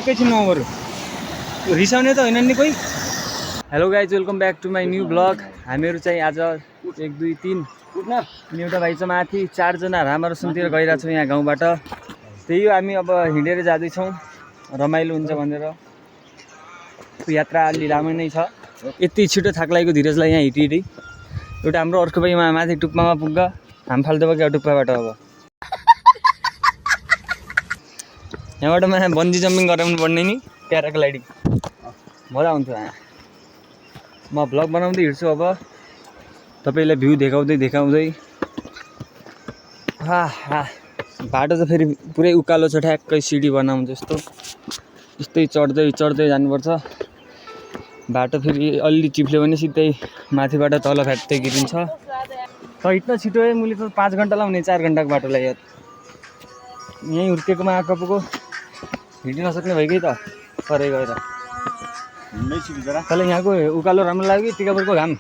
एकैछिन नम्बर रिसाउने त होइन नि कोही। Hello guys, welcome back to my new blog. हामीहरू चाहिँ आज 1 2 3 अनि एउटा भाइ चाहिँ माथि 4 जना रामारोसनतिर गइरहेको छौँ यहाँ गाउँबाट। त्यही हो, हामी अब हिँडेर जाँदैछौँ, रमाइलो हुन्छ भनेर। यात्रा अलि लामो नै छ। यति छिटो थाक लागेको धीरजलाई यहाँ हिँडी एउटा हाम्रो अर्को भाइ माथि टुप्पामा पुग्छ। हाम फाल्देऊ क्या टुप्पाबाट। अब यहाँबाट म बन्जी जम्पिङ गराउनु पर्ने नि, प्याराग्लाइडिङ मजा आउँछ यहाँ। म भ्लग बनाउँदै हिँड्छु अब, तपाईँलाई भ्यू देखाउँदै। बाटो त फेरि पुरै उकालो छ, ठ्याक्कै सिडी बनाउँ जस्तो। यस्तै चढ्दै जानुपर्छ। बाटो फेरि अलि चिप्ल्यो भने सिधै माथिबाट तल फ्याट्दै गिरिन्छ। त इतना छिटो है, मैले त 5 घन्टा लाउने 4 घन्टाको बाटोलाई यार। यहीँ हुर्केकोमा आएको पको हिँड्न नसक्ने भइगयो त तरै गएर। तँलाई यहाँको उकालो राम्रो लाग्यो कि टिकापुरको घाम?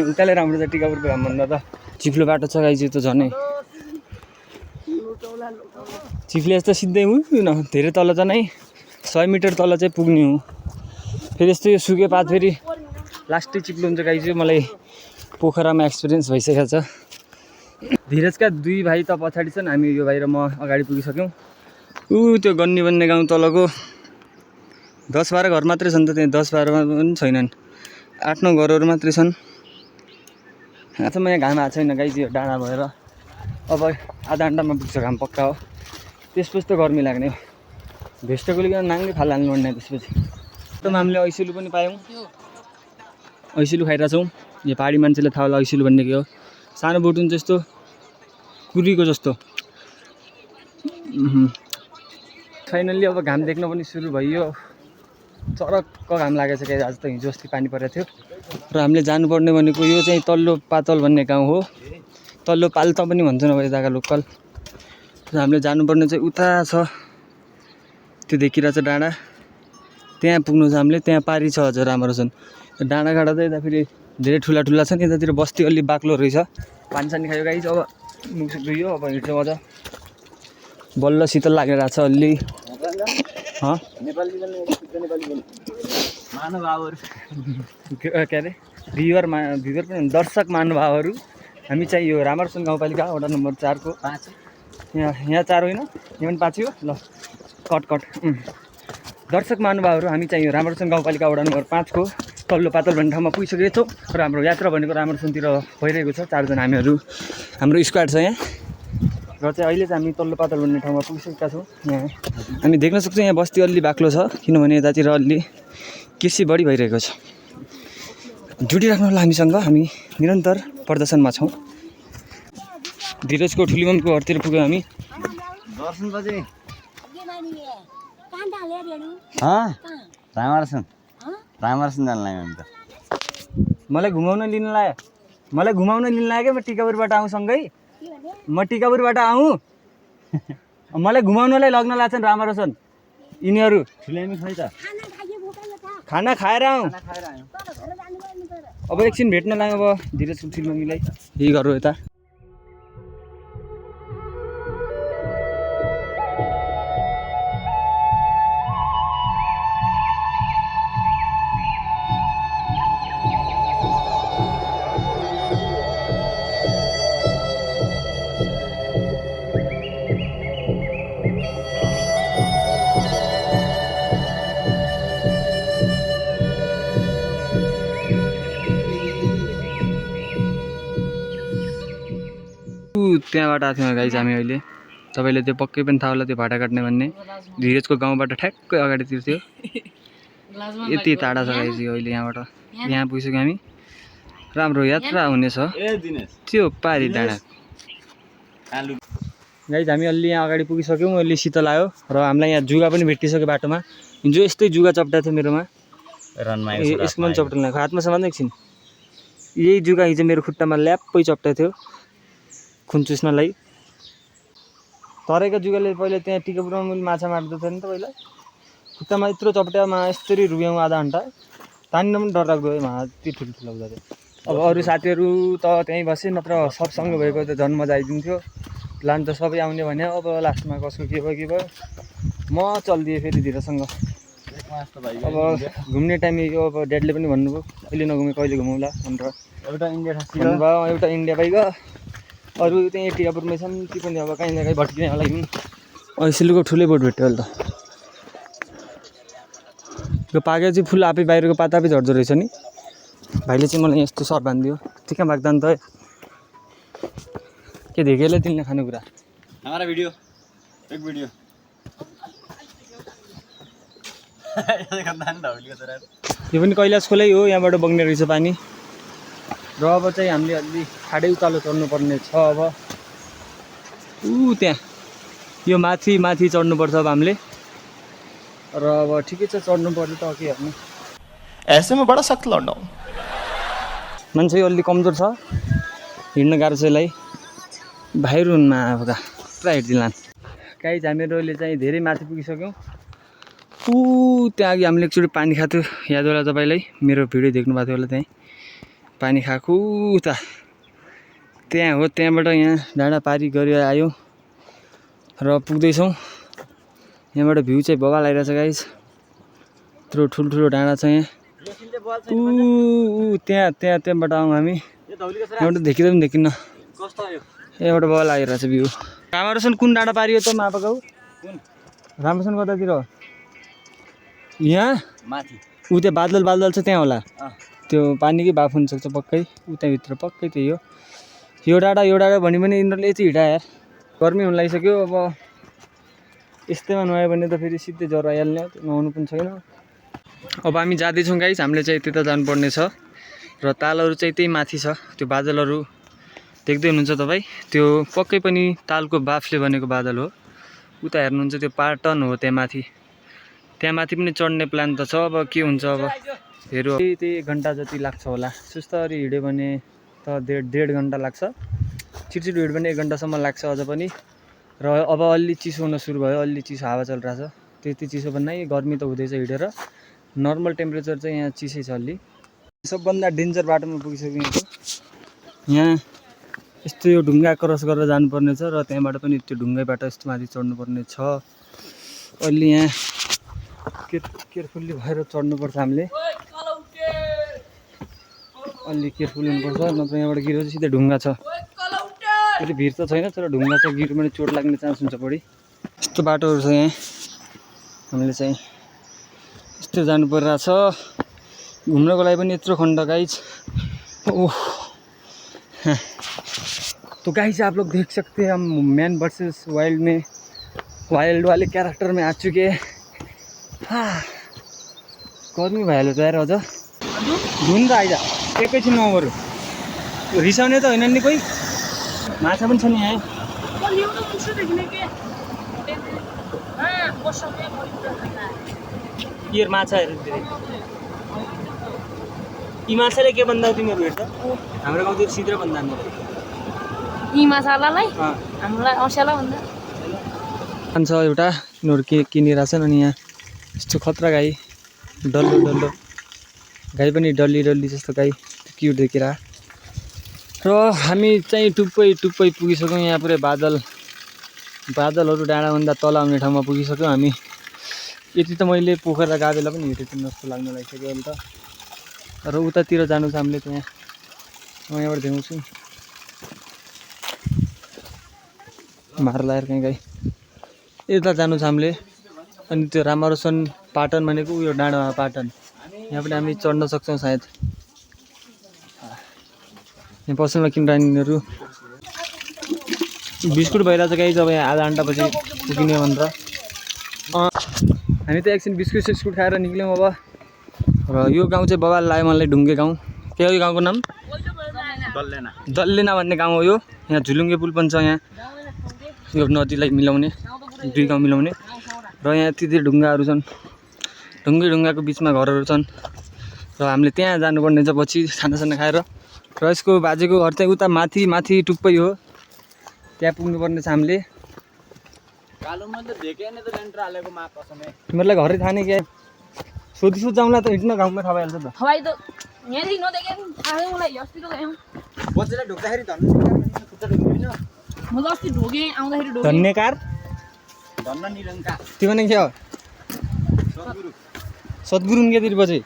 उकालै राम्रो छ टिकापुरको घाम भन्दा त। चिप्लो बाटो छ गाइज, त झनै चिप्ले जस्तो सिधै धेरै तल छ नै, 100 मिटर तल चाहिँ पुग्ने हो। फेरि यस्तो यो सुके पात फेरि लास्टै चिप्लो हुन्छ गाइज। मलाई पोखरामा एक्सपिरियन्स भइसकेको छ। धीरजका 2 भाइ त पछाडि छन्, हामी यो भाइ र म अगाडि पुगिसक्यौँ। त्यो गन्नी बन्ने गाउँ तलको 10-12 घर मात्रै छन् त, त्यहाँ 10-12 पनि छैनन्, 8-9 घरहरू मात्रै छन्। म यहाँ घाम आएको छैन गाइज, यो डाँडा भएर। अब आधा घन्टामा पुग्छ घाम पक्का हो। त्यसपछि त गर्मी लाग्ने हो, भेस्टको लिएर नाङ्गे फाल हाल्नु पर्ने। त्यसपछि त हामीले ऐसिलु पनि पायौँ, ऐसिलु खाइरहेछौँ। यो पहाडी मान्छेले थाहा होला ऐसिलु भन्ने के हो। सानो बोटुन जस्तो, कुरीको जस्तो। फाइनल्ली अब घाम देख्न पनि सुरु भइयो। चरक्क घाम लागेको छ क्या। आज त हिजो अस्ति पानी परेको थियो र हामीले जानुपर्ने भनेको यो चाहिँ तल्लो पातल भन्ने गाउँ हो। तल्लो पाल्त पनि भन्छन् अब यताका लोकल। र हामीले जानुपर्ने चाहिँ उता छ, त्यो देखिरहेछ डाँडा, त्यहाँ पुग्नु छ हामीले। त्यहाँ पारी छ हजुर रामारोसन। डाँडाकाँडा त यता फेरि धेरै ठुला छन्, यतातिर बस्ती अलि बाक्लो रहेछ। पानी खायो गाइज। अब मुखसुख धुयो, अब हिँड्छ मजा। बल्ल शीतल लागेर छ अलि। के अरे भ्युवर पनि दर्शक महानुभावहरू, हामी चाहिँ यो रामारोसन गाउँपालिका वडा नम्बर 4 को 5 यहाँ 4 होइन, यहाँ पनि 5 हो। ल कट दर्शक महानुभावहरू, हामी चाहिँ यो रामारोसन गाउँपालिका वडा नम्बर 5 को तल्लो पातल भन्ने ठाउँमा पुगिसकेको छौँ। र हाम्रो यात्रा भनेको रामारोसनतिर भइरहेको छ। 4 जना हामीहरू, हाम्रो स्क्वाड छ यहाँ। र चाहिँ अहिले चाहिँ हामी तल्लो पातल भन्ने ठाउँमा पुगिसकेका छौँ। यहाँ हामी देख्न सक्छौँ यहाँ बस्ती अलि बाक्लो छ, किनभने यतातिर अलि कृषि बढी भइरहेको छ। जुडिराख्नु होला हामीसँग, हामी निरन्तर प्रदर्शनमा छौँ। धीरजको ठुली मम्मीको घरतिर पुग्यौँ हामी। रामारोसन जानु लाग्यो भने त मलाई घुमाउन लिन लाग्यो। म टिकापुरबाट आउँ सँगै, मलाई घुमाउनलाई लग्न लाग्छन् रामारोसन यिनीहरू। खाना खाएर आउँ। अब एकछिन भेट्न लाग्यो अब धीरजको ठुली मम्मीलाई। यही घर हो यता। त्यहाँबाट आएको थियौँ गाइज हामी अहिले। तपाईँले त्यो पक्कै पनि थाहा होला, त्यो भाडा काट्ने भन्ने धीरजको गाउँबाट ठ्याक्कै अगाडितिर थियो। यति टाढा छ गाइज अहिले यहाँबाट। यहाँ पुगिसक्यौँ हामी। राम्रो यात्रा हुनेछ त्यो पारी डाँडा। गाइज हामी अलि यहाँ अगाडि पुगिसक्यौँ, अलि शीतल आयो र हामीलाई यहाँ जुगा पनि भेटिसक्यो बाटोमा। हिजो यस्तै जुगा चप्टा थियो मेरोमा, यसको पनि चप्टा लाग्यो हातमा समात्नु एकछिन। यही जुगा हिजो मेरो खुट्टामा ल्याप्पै चप्टा थियो खुन चुस्नलाई। तरेको जुगाले पहिले त्यहाँ टिकापुरमा मैले माछा मार्दै थिएँ नि त पहिला, खुट्टामा यत्रो चप्टामा यसरी रुब्यौँ आधा घन्टा। तान्न पनि डर लाग्दो है, यति ठुल्ठुलो हुँदा थियो। अब अरू साथीहरू त त्यहीँ बसे, नत्र सबसँग भएको त झन् मजा आइदिन्थ्यो। प्लान त सबै आउने भने अब लास्टमा कसको के भयो म चलिदिएँ फेरि धीरसँग। अब घुम्ने टाइम यो अब ड्याडले पनि भन्नुभयो कहिले नघुमे कहिले घुमौँला भनेर एउटा इन्डिया भन्नुभयो। एउटा इन्डिया बाइक अरू त्यहीँ टिकापुरमा छन् ती पनि अब काहीँ न काहीँ भट्किने होला नि। सिलुको ठुलै बोट भेट्यो अहिले त। यो पाके चाहिँ फुल आफै बाहिरको पात आफै झर्दो रहेछ नि। भाइले चाहिँ मलाई यस्तो सर बानिदियो ठिक्क माग्दा नि त के धेकेले तिमीले खानेकुरा हमारा भिडियो एक भिडियो यो पनि कैलाश खोलै हो, यहाँबाट बग्ने रहेछ पानी। र अब चाहिँ हामीले अलि खाडै उकालो चढ्नुपर्ने छ। अब त्यहाँ यो माथि माथि चढ्नुपर्छ अब हामीले। र अब ठिकै छ चढ्नु पर्यो त के हेर्नु। ऐसे में बड़ा सख्त लौंडा हूं। मान्छे अलि कमजोर छ, हिँड्न गाह्रो छ यसलाई। भाइ रुनमा अब पुरा हिँड्दिलान् गाइज। हामीहरू अहिले चाहिँ धेरै माथि पुगिसक्यौँ। त्यहाँ अघि हामीले एकचोटि पानी खाएको थियो, याद होला तपाईँलाई? मेरो भिडियो देख्नु भएको थियो होला। त्यहीँ पानी खाएको उता त्यहाँ हो। त्यहाँबाट यहाँ डाँडा पारी गरेर आयो र पुग्दैछौँ। यहाँबाट भ्यू चाहिँ बवाल आइरहेछ गाइज। यत्रो ठुल्ठुलो डाँडा छ यहाँ। त्यहाँबाट आउँ हामी। यहाँबाट देखिँदा पनि देखिन्न, यहाँबाट बवाल आइरहेछ भ्यू। रामरोसन कुन डाँडा पारी हो त मापाको? रामरोसन कतातिर हो? यहाँ माथि त्यहाँ बादल छ त्यहाँ होला। त्यो पानीकै बाफ हुन सक्छ पक्कै। त्यहाँभित्र पक्कै त्यही हो। यो डाँडा भन्यो भने यिनीहरूले चाहिँ हिँडा यार। गर्मी हुन लागिसक्यो। अब यस्तैमा नुहायो भने त फेरि सिधै ज्वरो आइहाल्ने, नुहाउनु पनि छैन। अब हामी जाँदैछौँ गाइस। हामीले चाहिँ त्यता जानुपर्ने छ र तालहरू चाहिँ त्यही माथि छ। त्यो बादलहरू देख्दै हुनुहुन्छ तपाईँ? त्यो पक्कै पनि तालको बाफले बनेको बादल हो। उता हेर्नुहुन्छ त्यो पाटन हो त्यहाँ माथि। त्यहाँ माथि पनि चढ्ने प्लान त छ। अब के हुन्छ अब हेरौँ। त्यही 1 घन्टा जति लाग्छ होला। सुस्तरी हिँड्यो भने त डेढ घन्टा लाग्छ। छिटो हिँड्यो भने 1 घन्टासम्म लाग्छ अझ पनि। र अब अलि चिसो हुन सुरु भयो, अलि चिसो हावा चलिरहेछ। त्यति चिसो पनि गर्मी त हुँदैछ हिँडेर। नर्मल टेम्परेचर चाहिँ यहाँ चिसै छ अलि। सबभन्दा डेन्जर बाटोमा पुगिसक्यौँ। यहाँ यस्तो यो ढुङ्गा क्रस गरेर जानुपर्ने छ र त्यहाँबाट पनि त्यो ढुङ्गै बाटो यस्तो माथि चढ्नुपर्ने छ। अलि यहाँ केयरफुल्ली भएर चढ्नुपर्छ हामीले। अलि केयरफुल हुनुपर्छ, नत्र यहाँबाट गिरो चाहिँ सिधै ढुङ्गा छ। फेरि भिर त छैन तर ढुङ्गा छ, गिरो पनि चोट लाग्ने चान्स हुन्छ बढी। यस्तो बाटोहरू छ यहाँ। हामीले चाहिँ यस्तो जानु परिरहेछ। घुम्नको लागि पनि यत्रो खण्ड गाइज। ओह तो गाइज आप लोग देख सकते हैं हम मैन वर्सेस वाइल्ड में, वाइल्ड वाले कैरेक्टर में आ चुके हैं। गर्मी भइहाल्यो त यार। अझ धुन त आइज एकैछिन नगरौँ। रिसाउने त होइन नि कोही? माछा पनि छ नि यहाँ। यो माछाहरू यी माछाले के भन्दा तिमीहरू हेर्छ? हाम्रो गाउँतिर सिद्र भन्दा यी माछालाई हामीलाई औस्याला भन्दा खान्छ एउटा। यिनीहरू के किनिरहेछन्। अनि यहाँ यस्तो खतरा गाई, डल्लो गाई पनि डल्ली जस्तो गाई क्युट देखेर। र हामी चाहिँ टुप्पै पुगिसक्यौँ। यहाँ पुरै बादलहरू डाँडाभन्दा तल आउने ठाउँमा पुगिसक्यौँ हामी। यति त मैले पोखरा गावेला पनि हिँडेको थिएँ जस्तो लाग्न लागिसक्यो अहिले त। र उतातिर जानु छ हामीले। त्यहाँ म यहाँबाट देखाउँछु। मार लगाएर कहीँ गाई यता जानु छ हामीले। अनि त्यो रामरोसन पाटन भनेको उयो डाँडामा पाटन। यहाँ पनि हामी चढ्न सक्छौँ सायद। यहाँ पसलमा किनेर यिनीहरू बिस्कुट भइरहेछ गाइज। अब यहाँ आधा घन्टापछि पुगिने भनेर हामी त एकछिन बिस्कुट खाएर निक्ल्यौँ अब। र यो गाउँ चाहिँ बवाल लाग्यो मलाई, ढुङ्गे गाउँ। के हो यो गाउँको नाम? दल्लेना भन्ने गाउँ हो यो। यहाँ झुलुङ्गे पुल पनि छ यहाँ, यो नदीलाई मिलाउने, दुई गाउँ मिलाउने। र यहाँ यति ढुङ्गाहरू छन्, ढुङ्गाको बिचमा घरहरू छन्। र हामीले त्यहाँ जानुपर्ने छ पछि खानासाना खाएर। र यसको बाजेको घर चाहिँ उता माथि टुप्पै हो, त्यहाँ पुग्नुपर्ने छ हामीले। तिमीहरूलाई घरै थाहा नै क्या? सोधिसोध जाउँला त हिँड्न गाउँमा थाहा भइहाल्छ त। म त अस्ति ढोगेँ आउँदाखेरि ढोगेँ धन्यकार धन्न निरङ्कार त्यो भने के हो सद्गुरु के तिर बजे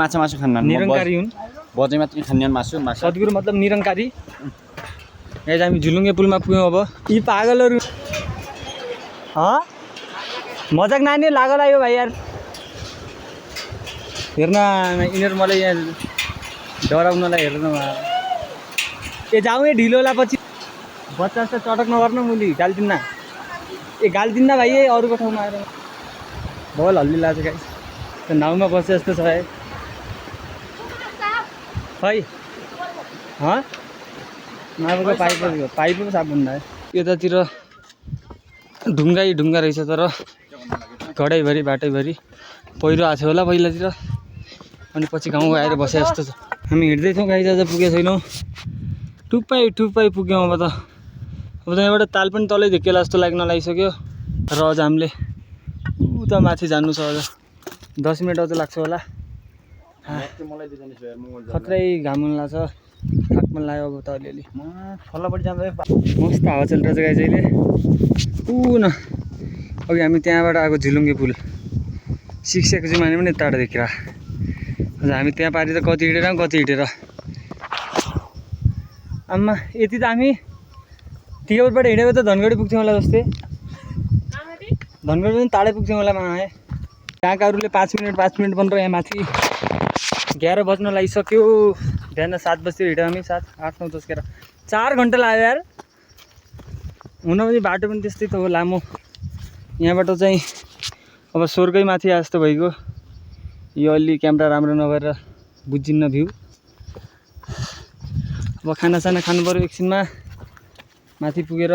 माछा मासु खान्न निरङ्कारी हुन् बजे मात्रै खान्ने मासु मासु सद्गुरु मतलब निरङ्कारी गाइज हामी झुलुङ्गे पुलमा पुग्यौँ अब यी पागलहरू मजाक नानी लागल आयो भाइ यार हेर्न यिनीहरू मलाई यहाँ डराउनलाई हेर्न ए जाउँ ए ढिलो होला पछि बच्चा जस्तो चटक नगर्नु मुली गालिदिन्न ए गालिदिन्न भाइ ए अरूको ठाउँमा आएर बल हल्ली लाग्छ गाइस त्यो नाउँमा बसे जस्तो छ है खै नाउको पाइप पो साफ भन्दा यतातिर ढुङ्गा रहेछ तर गडाइभरि बाटैभरि पहिरो आएको थियो होला पहिलातिर अनि पछि गाउँ आएर बसे जस्तो छ हामी हिँड्दैछौँ गाइस आज पुगेको छैनौँ टुप्पाइ पुग्यौँ अब त यहाँबाट ताल पनि तलै धेकिएला जस्तो लागिसक्यो र अझ हामीले उता माथि जानु छ अझ 10 मिनट अझ लाग्छ होला खत्रै घाम लाग्छ थाक पनि लाग्यो अब त अलिअलि फल्लोपट्टि जाँदा मस्त हावा चलिरहेछ गाइस अहिले न अघि हामी त्यहाँबाट आएको झुलुङ्गे पुल शिक्षाको चाहिँ माने पनि टाढा देखेर हजुर हामी त्यहाँ पारि त कति हिँडेर आम्मा यति त हामी टिकटबाट हिँडेको त धनगढी पुग्थ्यौँ होला जस्तै धनगढी पनि टाढै पुग्थ्यौँ होला माए त्यहाँकाहरूले 5 मिनट भनेर यहाँ माथि 11 बज्न लागिसक्यो बिहान 7 बजीतिर हिँड्यौँ हामी 7, 8, 9, 10, 11 4 घन्टा लाग्यो यार हुन पनि बाटो पनि त्यस्तै त हो लामो यहाँबाट चाहिँ अब स्वर्गै माथि आए जस्तो भइगयो यो अलि क्यामेरा राम्रो नभएर बुझिन्न भ्यू अब खानासाना खानु पऱ्यो एकछिनमा माथि पुगेर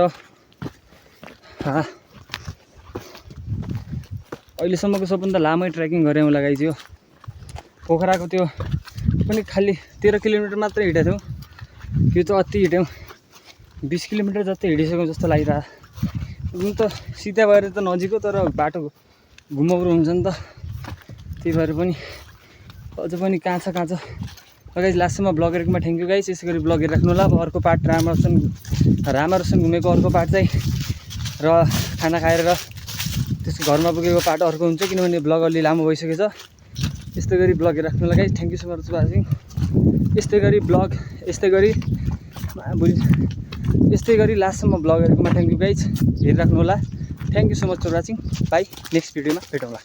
अहिलेसम्मको सबभन्दा लामै ट्रेकिङ गरेँ होला गाइस यो पोखराको त्यो पनि खालि 13 किलोमिटर मात्रै हिँडेको थियौँ यो त अति हिँड्यौँ 20 किलोमिटर जति हिँडिसक्यौँ जस्तो लागिरहेको हुन त सिधा भएर त नजिक हो तर बाटो घुमाउरो हुन्छ नि त त्यही भएर पनि अझ पनि कहाँ छ गाइस लास्टसम्म ब्लग हेरेकोमा थ्याङ्क यू गाइस यसै गरी ब्लग हेरिराख्नु होला अब अर्को पार्ट रामारोसन घुमेको अर्को पार्ट चाहिँ र खाना खाएर त्यसको घरमा पुगेको पार्ट अर्को हुन्छ किनभने ब्लग अलि लामो भइसकेछ यस्तै गरी ब्लग हेरिराख्नु होला guys thank you so much watching यस्तै गरी लास्टसम्म ब्लग हेरेकोमा थ्याङ्क यू गाइस हेरिराख्नु होला thank you so much for watching bye next भिडियोमा भेटौँला